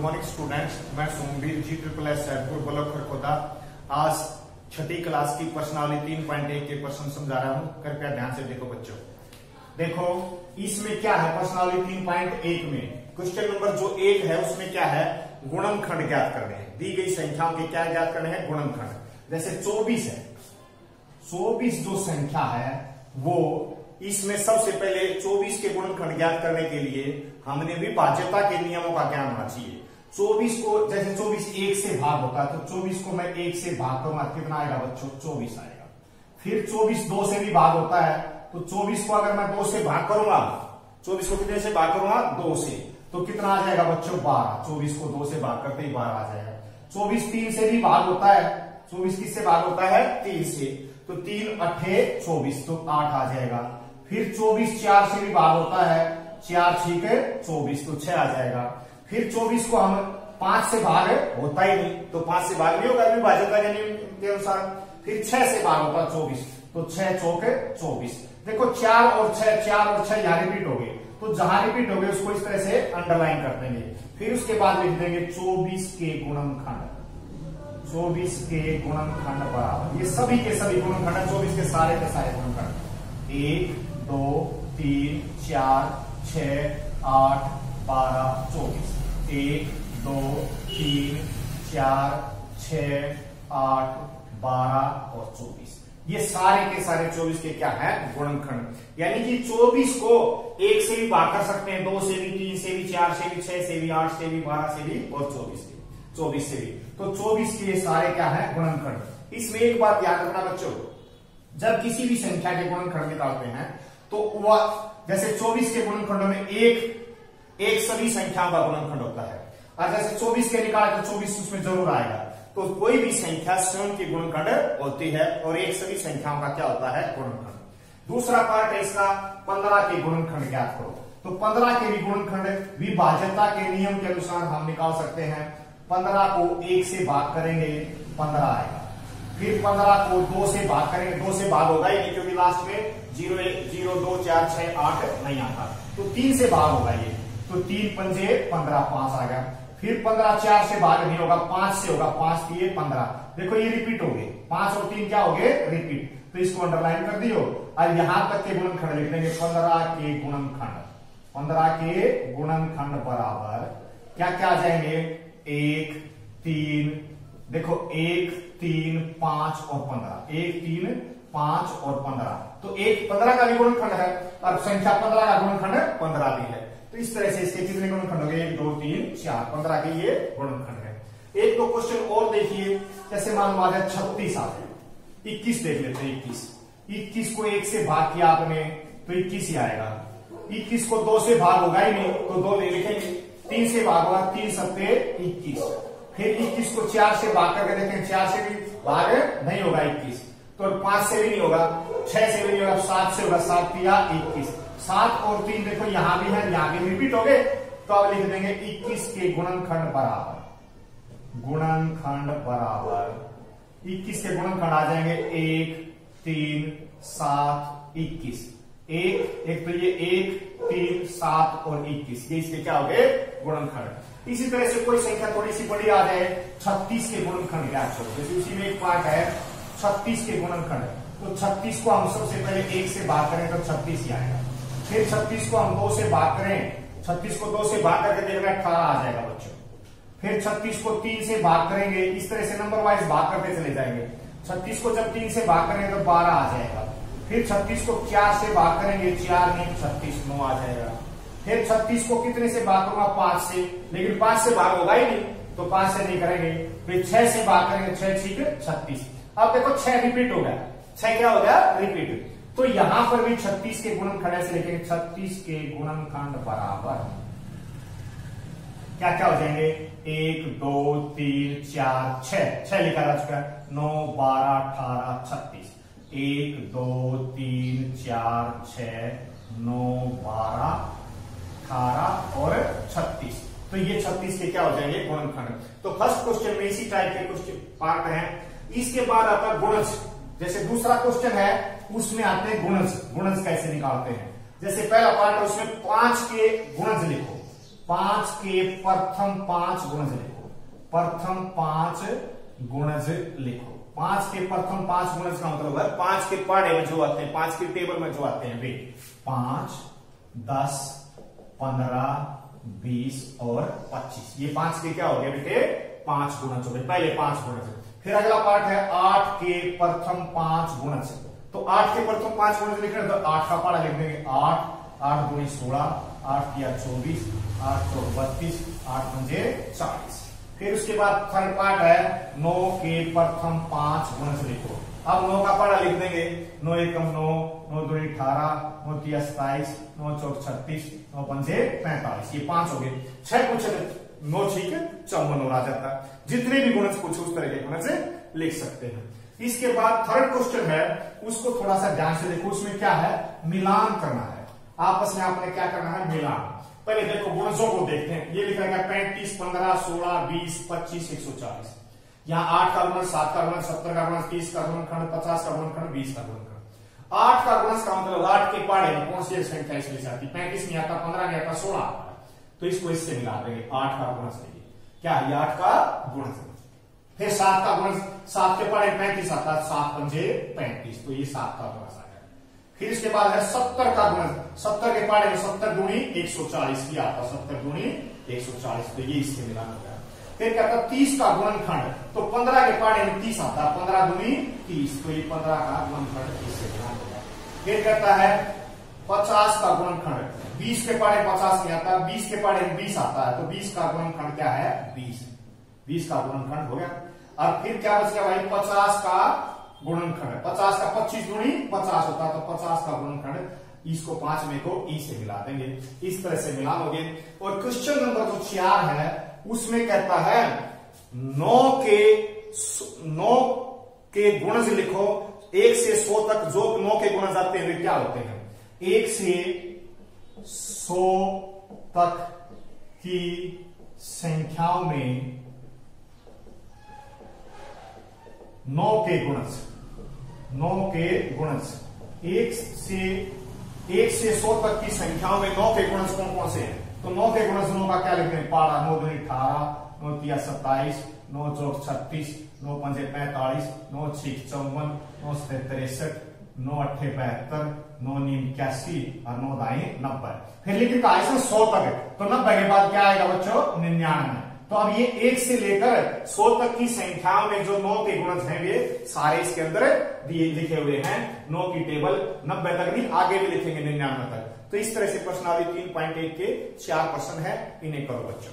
Good morning students, मैं Somvir ji triple S Saidpur block Kharkhoda आज छठी क्लास की प्रश्नावली 3.1 के प्रश्न समझा रहा हूं। कृपया ध्यान से देखो बच्चों। देखो इसमें क्या है, प्रश्नावली 3.1 में क्वेश्चन नंबर जो 1 है उसमें क्या है, गुणनखंड ज्ञात करने हैं। दी गई संख्याओं के क्या ज्ञात करने हैं, गुणनखंड। जैसे 24 है, 24 जो संख्या है वो इसमें सबसे पहले 24 के गुणनखंड ज्ञात करने के लिए हमने विभाज्यता के नियमों का ज्ञान होना चाहिए। 24 को जैसे 24 1 से भाग होता है तो 24 को मैं 1 से भाग करूंगा, कितना आएगा बच्चों, 24 आएगा। फिर 24 2 से भी भाग होता है तो 24 को अगर मैं 2 से भाग करूंगा, 24 को कितने से भाग करूंगा, 2 से, तो कितना आ जाएगा बच्चों, 12। 24 को 2 से भाग करते ही 12 आ जाएगा। 24 3 से भी भाग होता है, 24 किससे भाग होता है, 3 से, तो 3 8 24 तो 8 आ जाएगा। फिर 24 4 से भी भाग होता है, 4 6 24 तो 6 आ जाएगा। फिर 24 को हम 5 से भाग होता ही नहीं तो 5 से भाग नहीं होगा विभाज्यता के नियम के अनुसार। फिर 6 से भाग होता 24 तो 6 चौक 24। देखो 4 और 6 यहाँ रिपीट हो गए, तो जहां रिपीट हो गए उसको इस तरह से अंडरलाइन कर देंगे। फिर उसके बाद लिख देंगे 24 के गुणनखंड, 24 के गुणनखंड बराबर, ये सभी के सभी गुणनखंड है, 24 के सारे गुणनखंड 1 2 3 4 6 8 12 24, 1 2 3 4 6 8 12 और 24, ये सारे के सारे 24 के क्या है, गुणनखंड। यानी कि 24 को 1 से भी भाग कर सकते हैं, 2 से भी, 3 से भी, 4 से भी, 6 से भी, 8 से भी, 12 से भी और 24 से भी। तो 24 के सारे क्या है, गुणनखंड। इसमें एक बात याद रखना बच्चों, जब किसी भी संख्या के गुणनखंड निकालते हैं तो वह जैसे 24 के गुणनखंडों में एक सभी संख्याओं का गुणनखंड होता है, और जैसे 24 के निकाले तो 24 उसमें जरूर आएगा। तो कोई भी संख्या स्वयं की गुणनखंड होती है और एक सभी संख्याओं का क्या होता है, गुणनखंड। दूसरा पार्ट है इसका, 15 के गुणनखंड ज्ञात करो। तो 15 के भी गुणनखंड विभाज्यता के नियम के अनुसार हम निकाल सकते हैं। 15 को 1 से भाग करेंगे 15 आएगा। फिर 15 को 2 से भाग करेंगे, 2 से भाग होगा ही नहीं क्योंकि लास्ट में 0 1 0 2 4 6 8 नहीं आता, तो 3 से भाग होगा ये, तो 3 पंजे 15 5 आ गया। फिर 15 4 से भाग नहीं होगा, 5 से होगा, 5 3 15। देखो ये रिपीट हो गए, 5 और 3 क्या हो गए, रिपीट, तो इसको अंडरलाइन कर दियो और यहां तक के गुणनखंड लिख देंगे। 15 के गुणनखंड, 15 के गुणनखंड बराबर क्या क्या आ जाएंगे, 1 3, देखो 1 3 5 और 15, 1 3 5 और 15, तो 15 का भी गुणनखंड है और संख्या 15 का गुणनखंड 15 भी है। तो इस तरह से इसके कितने गुणनखंड हो गए, 1 2 3 4, 15 के ये गुणनखंड है। एक दो क्वेश्चन और देखिए, जैसे मान लो आ जाए 36 आ जाए, 21 देख लेते हैं। 21 को 1 से भाग किया आपने तो 21 ही आएगा। 21 को 2 से भाग होगा ही नहीं तो 2 ले लिखेंगे, 3 से भाग होगा, 3 7 21। फिर 21 को 4 से भाग करके देखें, 4 से भी भाग नहीं होगा 21, तो 5 से भी नहीं होगा, 6 से भी नहीं होगा, 7 से होगा, 7 3 21, 7 और 3 देखो यहां भी है, यहां भी रिपीट हो गए, तो अब लिख देंगे 21 के गुणनखंड बराबर, गुणनखंड बराबर 21 के गुणनखंड आ जाएंगे 1 3 7 21। एक तो ये 1 3 7 और 21, ये इसके क्या हो गए, गुणनखंड। इसी तरह से कोई संख्या थोड़ी सी बड़ी आ जाए, 36 के गुणनखंड ज्ञात करो। जैसे उसी में एक पार्ट है 36 के गुणनखंड, तो 36 को हम सबसे पहले 1 से भाग करें तो 36 ही आएगा। फिर 36 को हम 2 से भाग करें, 36 को 2 से भाग करके देखना 18 आ जाएगा बच्चों। फिर 36 को 3 से भाग करेंगे, इस तरह से नंबर वाइज भाग करते चले जाएंगे। 36 को जब 3 से भाग करेंगे तो 12 आ जाएगा। फिर 36 को 4 से भाग करेंगे, 4 नहीं 36 9 आ जाएगा। फिर 36 को कितने से भाग करूंगा, 5 से, लेकिन 5 से भाग होगा ही नहीं तो 5 से नहीं करेंगे। फिर 6 से भाग करेंगे, 6 6 36। अब देखो 6 रिपीट हो गया, 6 क्या हो गया, रिपीट। तो यहां पर भी 36 के गुणनखंड ऐसे लिखेंगे, 36 के गुणनखंड बराबर क्या क्या हो जाएंगे, 1 2 3 4 6 लिखा जा चुका है, 9 12 18 36, 1 2 3 4 6 9 12 18 और 36, तो ये 36 के क्या हो जाएंगे, गुणनखंड। तो फर्स्ट क्वेश्चन में इसी टाइप के क्वेश्चन पार्ट है। इसके बाद आता है गुणज, जैसे दूसरा क्वेश्चन है उसमें आते हैं गुणज, गुणज कैसे निकालते हैं। जैसे पहला पार्ट है उसमें 5 के गुणज लिखो, 5 के प्रथम 5 गुणज लिखो, प्रथम 5 गुणज लिखो। 5 के प्रथम 5 गुणज का मतलब है 5 के पहाड़े में जो आते हैं, 5 के टेबल में जो आते हैं वे 5, 10, 15, 20 और 25। ये 5 के क्या हो गए बेटे? 5 गुणज हो गए, पहले 5 गुणज। फिर अगला पार्ट है 8 के प्रथम 5 गुणज। तो 8 के प्रथम 5 गुणज लिख रहे हैं तो 8 का पहाड़ा लिख देंगे 8, 8 दूनी 16, 8 किया 24, 8 चौक 32, 8 पंजे 40। फिर उसके बाद थर्ड पार्ट है 9 के प्रथम 5 गुणज लिखो। अब 9 का पहाड़ा लिख देंगे 9 एकम 9, 9 दूनी 18, 9 तिया 27, 9 चौक 36, 9 पंजे 45। ये 5 हो गए। 6 पूछे 9 ठीक है 54 और आ जाता है। जितने भी गुणज पूछे उस तरह के गुणज लिख सकते हैं। इसके बाद थर्ड क्वेश्चन है, उसको थोड़ा सा ध्यान से देखो। उसमें क्या है? मिलान करना है, आपस में आपने क्या करना है? मिलान। पहले देखो गुणजों को देखते हैं। ये लिखा है 35, 15, 16, 20, 25, 140। यहाँ 8 का गुणज, 7 का गुणज, 70 का गुणज, 30 का गुणनखंड, 50 का गुणनखंड, 20 का गुणनखंड। 8 का गुणज का मतलब 8 के पहाड़े में कौन सी संख्या इसमें आती है? 35 नहीं आता, 15 नहीं आता, 16 आता है। तो इसको इससे मिला देंगे। 8 का गुणज लेंगे, क्या है? 8 का गुणज। फिर 7 का गुणज, 7 के पहाड़े 35 आता है, 7 पंजे 35, तो ये 7 का गुणज आ गया। फिर इसके बाद है 70 का गुणज। 70 के पहाड़े में 70 दूनी 140 की आता, 70 दूनी 140, तो ये इससे मिलान हो गया। फिर कहता है 30 का गुणनखंड। तो 15 के पहाड़े में 30 आता है, 15 दूनी 30, तो ये 15 का गुणनखंड इससे मिलान हो गया। फिर कहता है 50 का गुणनखंड। 20 के पहाड़े 50 नहीं आता, 20 के पहाड़े में 20 आता है, तो 20 का गुणनखंड क्या है? 20। 20 का गुणनखंड हो गया। और फिर क्या बच गया भाई? 50 का गुणनखंड। 50 का 25 दूनी 50 होता है, तो 50 का गुणनखंड। इसको 5 में को ई से मिला देंगे। इस तरह से मिलान हो गए। और क्वेश्चन नंबर जो 4 है उसमें कहता है 9 के गुणज लिखो। 1 से 100 तक जो 9 के गुणज आते हैं वे क्या होते हैं? 1 से 100 तक की संख्याओं में 9 के गुणज, 9 के गुणज। 1 से 100 तक की संख्याओं में 9 के गुणज कौन कौन से हैं? तो 9 के गुणज 9 का क्या लिखते हैं? पहाड़ा 9 दूनी 18, 9 तिया 27, 9 चौक 36, 9 पंजे 45, 9 छीक 54, 9 सते 63, 9 अट्ठे 72, 9 नीम 81 और 9 दाएं 90। फिर लेकिन कहा इसमें 100 तक है, तो 90 के बाद क्या आएगा बच्चों? 99। तो अब ये 1 से लेकर 100 तक की संख्याओं में जो 9 के गुणज हैं वे सारे इसके अंदर दिए लिखे हुए हैं। 9 की टेबल 90 तक नहीं, आगे भी लिखेंगे 99 तक। तो इस तरह से प्रश्नावली 3.1 के 4 प्रश्न है, इन्हें करो बच्चों।